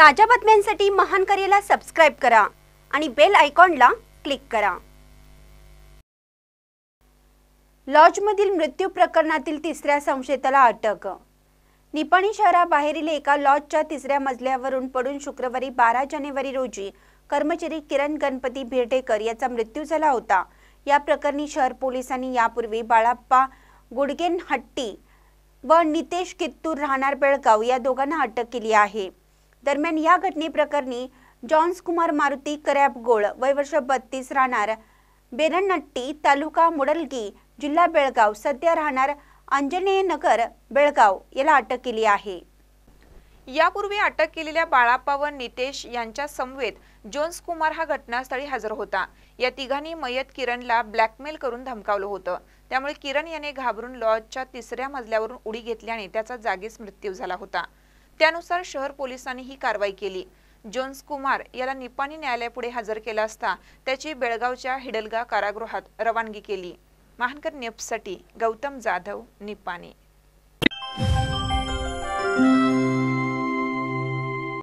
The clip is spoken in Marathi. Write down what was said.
ताज्या बातम्यांसाठी महान करेला सबस्क्राइब करा आणि बेल आयकॉनला क्लिक करा। लॉजमधील मृत्यू प्रकरणातील तिसऱ्या संशयिताला अटक। निपाणी शहराबाहेरील एका लॉजच्या तिसऱ्या मजल्यावरून पडून शुक्रवारी 12 जानेवारी रोजी कर्मचारी किरण गणपती भेर्डेकर याचा मृत्यू झाला होता। या प्रकरणी शहर पोलिसांनी यापूर्वी बाळाप्पा गुडगेनहट्टी व नितेश कित्तूर राहणार बेळगाव या दोघांना अटक केली आहे। दरम्यान या घटनेप्रकरणी जॉन्स कुमार मारुती करॅबगोळ वय वर्ष 32 राहणार बेरनट्टी तालुका मुडलगी जिल्हा बेळगाव सध्या राहणार अंजनेय नगर बेळगाव याला अटक केली आहे। यापूर्वी अटक केलेल्या बाळाप्पा व नितेश यांच्या समवेत जोन्स कुमार हा घटनास्थळी हजर होता। या तिघांनी मयत किरणला ब्लॅकमेल करून धमकावलं होतं। त्यामुळे किरण याने घाबरून लॉजच्या तिसऱ्या मजल्यावरून उडी घेतल्याने त्याचा जागीच मृत्यू झाला होता। त्यानुसार शहर पोलिसांनी ही कारवाई केली। जोन्स कुमार याला निपाणी न्यायालयापुढे हजर केला असता त्याची बेळगावच्या हिडलगा कारागृहात रवानगी केली। महानकर न्यूजसाठी गौतम जाधव, निपाणी।